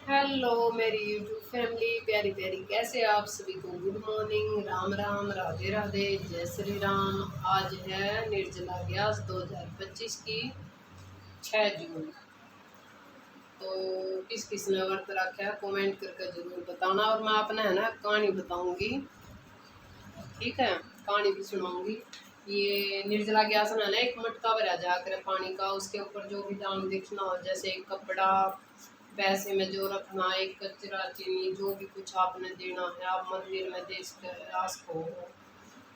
Hello मेरी YouTube family, प्यारी प्यारी, कैसे आप सभी को गुड मॉर्निंग, राम राम, राधे राधे, जय श्री राम। आज है निर्जला ग्यास 2025 की 6 जून। तो किस किस ने व्रत रखा है कमेंट करके जरूर बताना। और मैं अपना है ना कहानी बताऊंगी, ठीक है, कहानी भी सुनाऊंगी। ये निर्जला ग्यास में है ना एक मटका भरा जाकर पानी का, उसके ऊपर जो भी दान दिखना हो, जैसे एक कपड़ा, पैसे में जो रखना, एक कचरा चीनी, जो भी कुछ आपने देना है आप मंदिर में दे को हो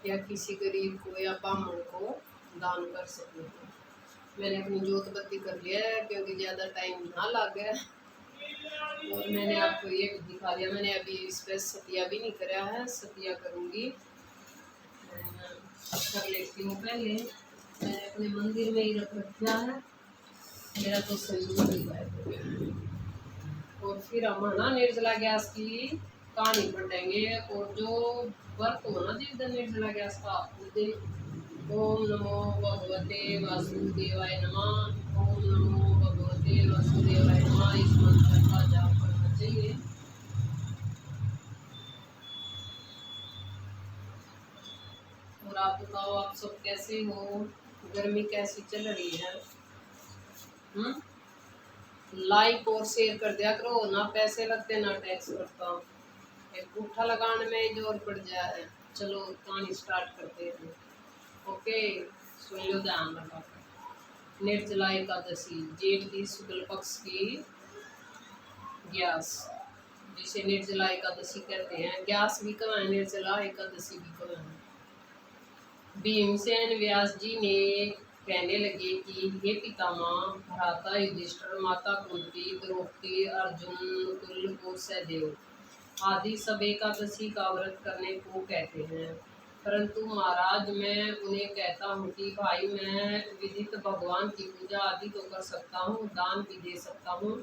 या किसी गरीब को या ब्राह्मण को दान कर सकते हो। मैंने अपनी जोत बत्ती कर लिया है क्योंकि ज़्यादा टाइम ना लग गया। और मैंने आपको ये भी दिखा दिया, मैंने अभी इस पर सतिया भी नहीं करा है, सतिया करूँगी। कर लेती हूँ पहले, मैंने अपने मंदिर में ही रख रखा है, मेरा तो संयोग ही है। और फिर हम है ना निर्जला गैस की कहानी पढ़ेंगे। और जो व्रत हो ना जिस दिन निर्जला गैस का, उस दिन ओम नमो भगवते वासुदेवाय नमः, ओम नमो भगवते वासुदेवाय नमः, इस मंत्र का जाप करना चाहिए। और आप बताओ, आप सब कैसे हो? गर्मी कैसी चल रही है? हम्म, लाइक और शेयर कर दिया करो, ना पैसे लगते ना टैक्स लगता। एक अंगूठा लगाने में ही जोर पड़ जाए। चलो कहानी स्टार्ट करते हैं। ओके, सुन लो ध्यान लगा कर। निर्जला एकादशी, जेठ की शुक्ल पक्ष की ग्यास, जिसे निर्जला एकादशी कहते हैं। ग्यास भी कहाँ है, निर्जला एकादशी भी कहाँ है। भीमसेन व्यास जी ने कहने लगे कि हे पितामह, भ्राता युधिष्ठिर, माता कुंती, द्रौपदी, अर्जुन, नकुल और सहदेव आदि सब एकादशी का व्रत करने को कहते हैं, परंतु महाराज मैं उन्हें कहता हूँ कि भाई मैं विदित भगवान की पूजा आदि तो कर सकता हूँ, दान भी दे सकता हूँ,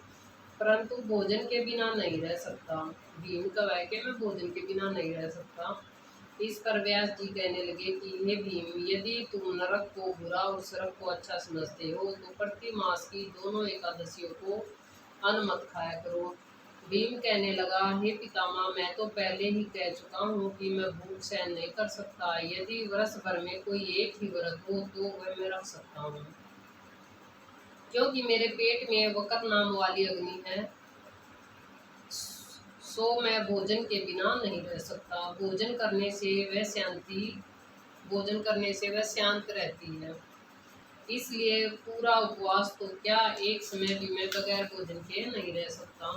परंतु भोजन के बिना नहीं रह सकता। भीम कह के मैं भोजन के बिना नहीं रह सकता। इस पर व्यास जी कहने लगे कि हे भीम, यदि तुम नरक को बुरा और स्वर्ग को अच्छा समझते हो तो प्रति मास की दोनों एकादशियों को अन्न मत खाया करो। भीम कहने लगा, हे पितामह, मैं तो पहले ही कह चुका हूँ कि मैं भूख सहन नहीं कर सकता। यदि वर्ष भर में कोई एक ही व्रत हो तो वह मैं रख सकता हूँ, क्योंकि मेरे पेट में वकर नाम वाली अग्नि है, सो मैं भोजन के बिना नहीं रह सकता। भोजन करने से वह शांत रहती है, इसलिए पूरा उपवास तो क्या, एक समय भी मैं बगैर भोजन के नहीं रह सकता।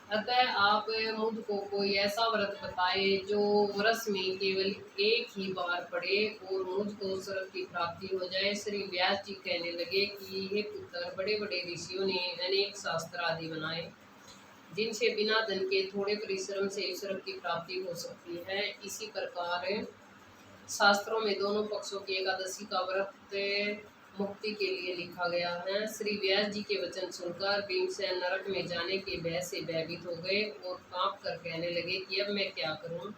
अतः आप मुझको कोई ऐसा व्रत बताए जो वर्ष में केवल एक ही बार पड़े और मुझको स्वर्ग की प्राप्ति हो जाए। श्री व्यास जी कहने लगे कि हे पुत्र, बड़े बड़े ऋषियों ने अनेक शास्त्र आदि बनाए जिनसे बिना धन के थोड़े परिश्रम से ईश्वर की प्राप्ति हो सकती है। इसी प्रकार शास्त्रों में दोनों पक्षों की एकादशी का व्रत मुक्ति के लिए लिखा गया है। श्री व्यास जी के वचन सुनकर भीमसेन नरक में जाने के भय से भयभीत हो गए और कांप कर कहने लगे कि अब मैं क्या करूं।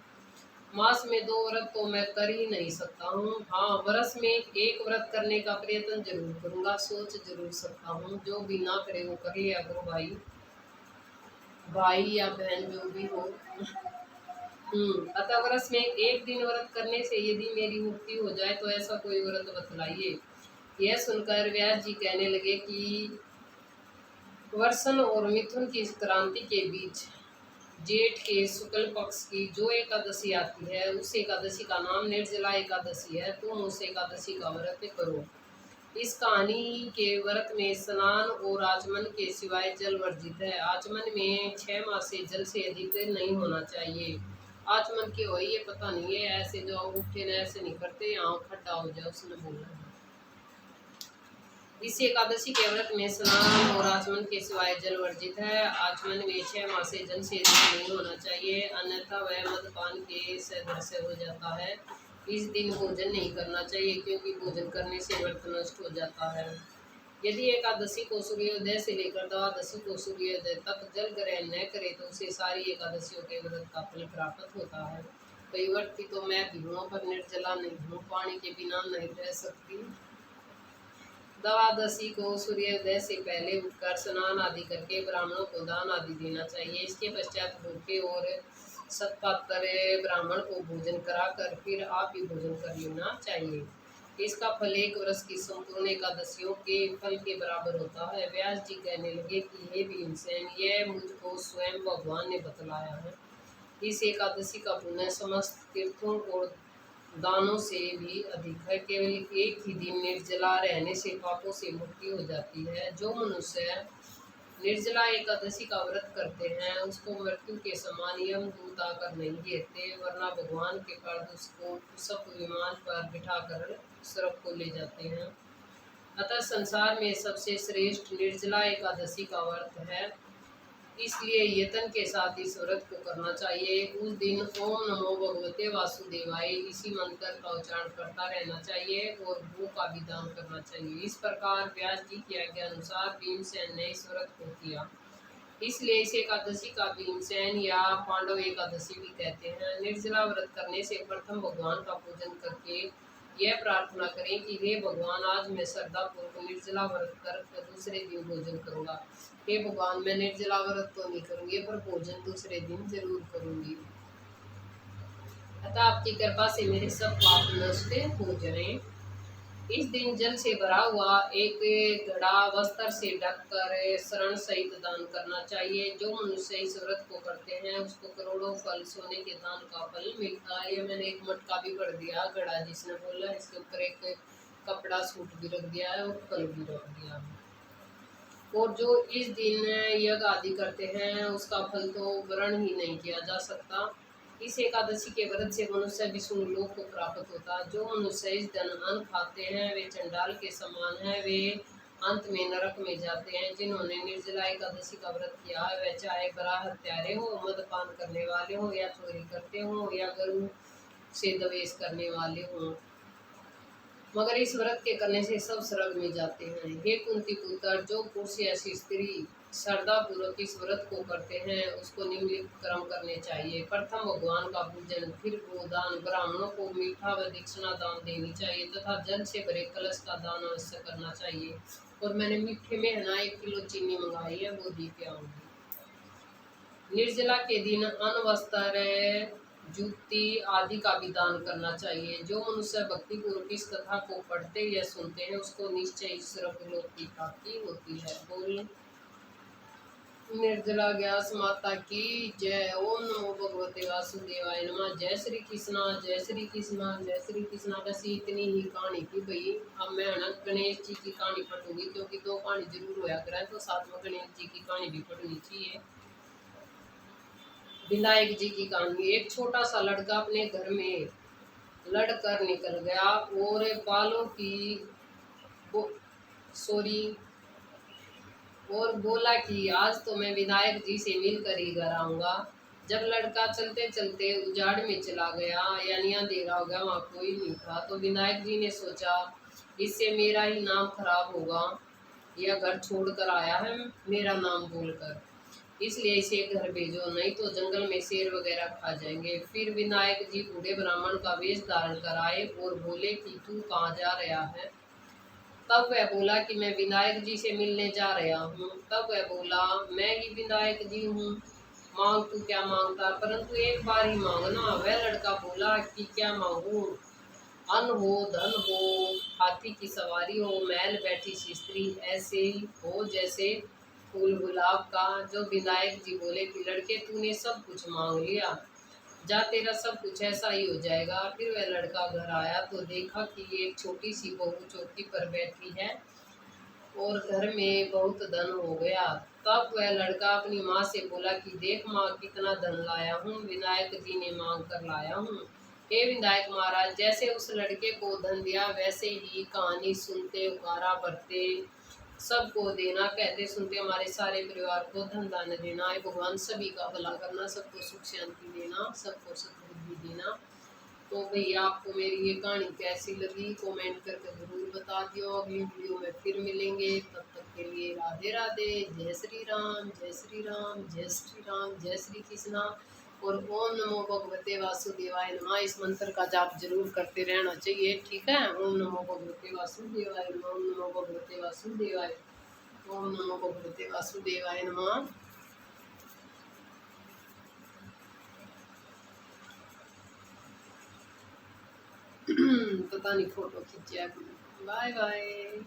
मास में 2 व्रत तो मैं कर ही नहीं सकता हूँ, हाँ वर्ष में एक व्रत करने का प्रयत्न जरूर करूंगा, सोच जरूर सकता हूँ। जो भी ना करे वो कर लिया करो भाई, भाई या बहन जो भी हो। अतः वर्ष में एक दिन व्रत करने से यदि मेरी मुक्ति हो जाए तो ऐसा कोई व्रत बतलाइए। यह सुनकर व्यास जी कहने लगे कि वर्षन और मिथुन की क्रांति के बीच जेठ के शुक्ल पक्ष की जो एकादशी आती है, उस एकादशी का नाम निर्जला एकादशी है। तुम उस एकादशी का व्रत करो। इस कहानी के व्रत में स्नान और आचमन के सिवाय जल वर्जित है। आचमन में 6 मास से जल से अधिक नहीं होना चाहिए। आचमन के हो ये पता नहीं है, ऐसे जो उठे न ऐसे नहीं करते, यहाँ खड्डा हो जाए उसने बोला है। इस एकादशी के व्रत में स्नान और आचमन के सिवाय जल वर्जित है। आचमन में 6 मास से जल से अधिक नहीं होना चाहिए, अन्यथा वह मदपान के सदृश हो जाता है। इस दिन भोजन नहीं करना चाहिए क्योंकि भोजन करने से व्रत नष्ट हो जाता है। यदि एकादशी को सूर्योदय से लेकर द्वादशी को सूर्योदय तक जल ग्रहण न करे तो उसे सारी एकादशियों के व्रत का फल प्राप्त होता है। कई व्रती तो मैं भी हूँ, पर निर्जला नहीं हूँ, पानी के बिना नहीं रह सकती। द्वादशी को सूर्योदय से पहले उठकर स्नान आदि करके ब्राह्मणों को दान आदि देना चाहिए। इसके पश्चात भूखे और सत्पात्र ब्राह्मण को भोजन कराकर फिर आप भी भोजन कर लेना चाहिए। इसका फल एक वर्ष की संपूर्ण एकादशियों के फल के बराबर होता है। व्यास जी कहने लगे कि हे भीमसेन, यह मुझको स्वयं भगवान ने बतलाया है। इस एकादशी का पुण्य समस्त तीर्थों और दानों से भी अधिक है। केवल एक ही दिन निर्जला रहने से पापों से मुक्ति हो जाती है। जो मनुष्य निर्जला एकादशी का व्रत करते हैं उसको मृत्यु के समान यमदूत आकर नहीं घेरते, वरना भगवान के पास उसको पुष्प विमान पर बिठाकर स्वर्ग को ले जाते हैं। अतः संसार में सबसे श्रेष्ठ निर्जला एकादशी का व्रत है, इसलिए यत्न के साथ इस व्रत को करना चाहिए। उस दिन ओम नमो भगवते वासुदेवाय इसी मंत्र का उच्चारण करता रहना चाहिए और भू का भी दान करना चाहिए। इस प्रकार व्यास जी की आज्ञा अनुसार भीमसेन ने इस व्रत को किया, इसलिए इस एकादशी का भीमसेन या पांडव एकादशी भी कहते हैं। निर्जला व्रत करने से प्रथम भगवान का पूजन करके यह प्रार्थना करें कि हे भगवान, आज मैं श्रद्धा पूर्वक निर्जला व्रत कर दूसरे दिन भोजन करूंगा। हे भगवान, मैं निर्जला व्रत तो नहीं करूंगी पर भोजन दूसरे दिन जरूर करूंगी। अतः आपकी कृपा से मेरे सब पाप नष्ट हो जाएं। इस दिन जल से भरा हुआ एक घड़ा वस्त्र से ढककर शरण सहित दान करना चाहिए। जो मनुष्य इस व्रत को करते हैं उसको करोड़ों फल सोने के दान का फल मिलता है। ये मैंने एक मटका भी भर दिया, घड़ा जिसने बोला, इसके ऊपर एक कपड़ा सूट भी रख दिया है और फल भी रख दिया है। और जो इस दिन यज्ञ आदि करते हैं उसका फल तो वर्ण ही नहीं किया जा सकता। इस एकादशी के व्रत से मनुष्य विष्णु लोक को प्राप्त होता है। जो मनुष्य इस दिन अन्न खाते हैं वे चंडाल के समान हैं, वे अंत में नरक में जाते हैं। जिन्होंने निर्जला एकादशी का व्रत किया है वे चाहे बड़ा हत्यारे हो, मदपान करने वाले हो, या चोरी करते हो, या गरु से द्वेष करने वाले हों, मगर इस व्रत के करने से सब स्वर्ग में जाते हैं। हे कुंती पुत्र, जो पुरुष या स्त्री श्रद्धा पूर्वक इस व्रत को करते हैं उसको निम्नलिखित कर्म करने चाहिए। प्रथम भगवान का पूजन, फिर गोदान, ब्राह्मणों को मीठा व दक्षिणा दान देनी चाहिए तथा जल से भरे कलश का दान अवश्य करना चाहिए। और मैंने मीठे में है ना 1 किलो चीनी मंगाई है, वो दी के आऊंगी। निर्जला के दिन अन्न, वस्त्र, जूती आदि का भी दान करना चाहिए। जो मनुष्य भक्ति पूर्वक इस कथा को पढ़ते या सुनते हैं उसको निश्चय स्वर्गलोक की प्राप्ति होती है। बोल निर्जला ज्ञास माता की जय। ओम नमो भगवते वासुदेवाय नमः। जय श्री कृष्णा, जय श्री कृष्णा, जय श्री कृष्णा। बस इतनी ही कहानी थी भाई। अब मैं है ना गणेश जी की कहानी पढ़ूंगी, क्योंकि 2 कहानी जरूर होया करें तो साथ में गणेश जी की कहानी भी पढ़नी चाहिए। विनायक जी की कहानी। एक छोटा सा लड़का अपने घर में लड़कर निकल गया और बालों की और बोला कि आज तो मैं विनायक जी से मिलकर ही घर आऊंगा। जब लड़का चलते चलते उजाड़ में चला गया, यानी अंधेरा हो गया, वहाँ कोई नहीं था, तो विनायक जी ने सोचा इससे मेरा ही नाम खराब होगा, यह घर छोड़कर आया है मेरा नाम बोलकर, इसलिए इसे घर भेजो, नहीं तो जंगल में शेर वगैरह खा जाएंगे। फिर विनायक जी बूढ़े ब्राह्मण का वेश धारण कर आए और बोले कि तू कहाँ जा रहा है। तब वह बोला कि मैं विनायक जी से मिलने जा रहा हूँ। तब वह बोला मैं ही विनायक जी हूँ, मांग तू क्या मांगता, परंतु एक बार ही मांगना। वह लड़का बोला कि क्या मांगू, अन्न हो, धन हो, हाथी की सवारी हो, महल बैठी सी स्त्री, ऐसे हो जैसे फूल गुलाब का। जो विनायक जी बोले कि लड़के तूने सब कुछ मांग लिया, जा तेरा सब कुछ ऐसा ही हो जाएगा। फिर वह लड़का घर आया तो देखा कि एक छोटी सी बहू चौकी पर बैठी है और घर में बहुत धन हो गया। तब वह लड़का अपनी माँ से बोला कि देख माँ, कितना धन लाया हूँ, विनायक जी ने मांग कर लाया हूँ। हे विनायक महाराज, जैसे उस लड़के को धन दिया वैसे ही कहानी सुनते, उकारा भरते, सबको देना, कहते सुनते हमारे सारे परिवार को धन दान देना है। भगवान सभी का भला करना, सबको सुख शांति देना, सबको सद्बुद्धि देना। तो भैया आपको मेरी ये कहानी कैसी लगी कमेंट करके ज़रूर बता दियो। अगली वीडियो में फिर मिलेंगे, तब तक के लिए राधे राधे। जय श्री राम, जय श्री राम, जय श्री राम, जय श्री कृष्णा। और ओम नमो भगवते वासुदेवाय नमः इस मंत्र का जाप जरूर करते रहना चाहिए। ठीक है, ओम नमो भगवते वासुदेवाय नमः, ओम नमो भगवते वासुदेवाय, ओम नमो भगवते वासुदेवाय नमः। पता नहीं फोटो खींचा। Bye bye.